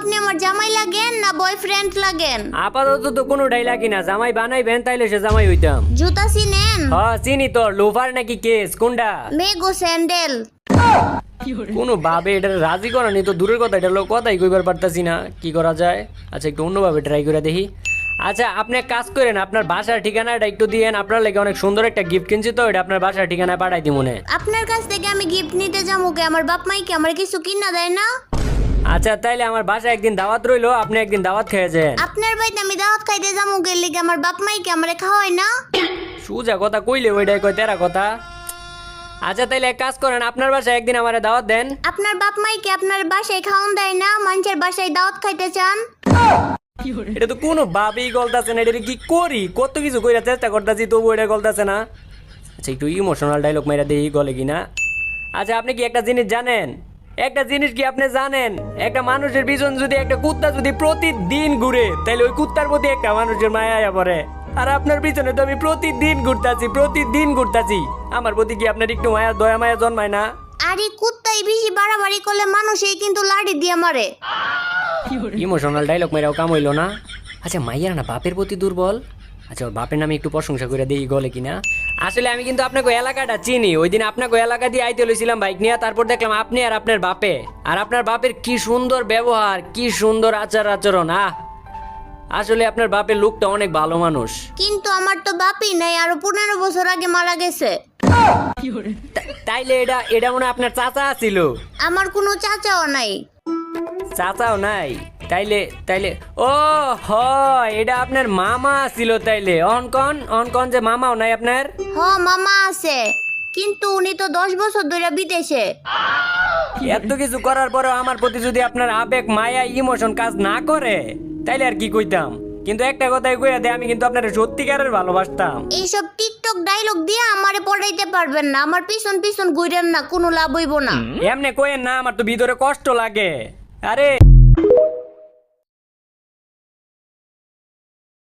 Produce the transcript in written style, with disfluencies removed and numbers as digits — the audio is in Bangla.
আপনি আমার জামাই লাগেন না বয়ফ্রেন্ড লাগেন? আপাতত তো কোনোটাই লাগি না, জামাই বানাইবেন তাইলে সে জামাই হইতাম। জুতা চিনেন? হ্যাঁ চিনি তো, লোফার নাকি কেস কোনটা? মেগো স্যান্ডেল। কোনো ভাবে এটা রাজি করানি তো দূরের কথা, এটা লোক কথাই কইবার পারতাছি না, কি করা যায়? আচ্ছা একটু অন্যভাবে ট্রাই করে দেখি। আচ্ছা আপনি এক কাজ করেন, আপনার বাসার ঠিকানাটা একটু দিয়েন, আপনার লাগে অনেক সুন্দর একটা গিফট কিনছি তো, এটা আপনার বাসার ঠিকানায় পাঠাই দিই মনে। আপনার কাছ থেকে আমি গিফট নিতে যাবো কে? আমার বাপ মাই কি আমার কিছু কিনা দেয় না? আচ্ছা তাইলে আমার বাসায় একদিন দাওয়াত রইলো, আপনি একদিন দাওয়াত খেয়ে যান। আপনার বাড়িতে আমি দাওয়াত খাইতে যাবো কে লিগে? আমার বাপ মাই কি আমারে খাওয়ায় না? সুজা কথা কইলে ওইটাই কয় তেরা কথা। আচ্ছা তাইলে এক কাজ করেন, আপনার বাসায় একদিন আমারে দাওয়াত দেন। আপনার বাপ মাই কি আপনার বাসায় খাওন দেয় না? মানুষের বাসায় দাওয়াত খাইতে চান? এটা তো কোনো ভাবেই গলতাছে না, এটা কি করি? কত কিছু কইরা চেষ্টা করতেছি তবু এটা গলতাছে না। আচ্ছা একটু ইমোশনাল ডায়লগ মাইরা দেই গলে কিনা। আচ্ছা আপনি কি একটা জিনিস জানেন? একটা জিনিস কি আপনি জানেন, একটা মানুষের পিছন যদি একটা কুত্তা যদি প্রতিদিন ঘুরে তাহলে ওই কুত্তার প্রতি একটা মানুষের মায়া আয়া পড়ে। আর আপনার পিছনে তো আমি প্রতিদিন ঘুরতাছি, আমার প্রতি কি আপনার একটু মায়া দয়া মায়া জন্মায় না? আরে কুত্তাই বেশি বাড়াবাড়ি করলে মানুষই কিন্তু লাড়ি দিয়ে মারে। ইমোশনাল ডায়লগ মেরাও কাম হইলো না। আচ্ছা মাইয়ার না বাপের প্রতি দুর্বল। আচ্ছা ওর বাপের নামে একটু প্রশংসা করে দেই গলে কিনা। আসলে আমি কিন্তু আপনাকে এলাকাটা চিনি, ওই দিন আপনাকে এলাকা দিয়ে আইতে লইছিলাম বাইক নিয়ে, তারপর দেখলাম আপনি আর আপনার বাপে, আর আপনার বাপের কি সুন্দর ব্যবহার, কি সুন্দর আচরণ। আসলে আপনার বাপের লোকটা অনেক ভালো মানুষ। কিন্তু আমার তো বাপই নাই, আরো 15 বছর আগে মারা গেছে। তাইলে এটা মনে হয় আপনার চাচা ছিল? আমার কোনো চাচাও নাই। চাচাও নাই? তাইলে ও হয় এটা আপনার মামা ছিল তাইলে। অনকন যে মামাও নাই আপনার? হ মামা আছে, কিন্তু উনি তো 10 বছর ধরে বিদেশে। এত কিছু করার পরেও আমার প্রতি যদি আপনার আবেগ মায়া ইমোশন কাজ না করে তাইলে আর কি কইতাম। কিন্তু একটা কথাই কইয়া দে, আমি কিন্তু আপনার সত্যিকারের ভালোবাসতাম। এইসব টিকটক ডায়লগ দিয়ে আমারে পড়াইতে পারবেন না। আমার পিছন পিছন ঘুরেন না, কোনো লাভ হইব না। এমনি কইেন না, আমার তো ভিতরে কষ্ট লাগে। আরে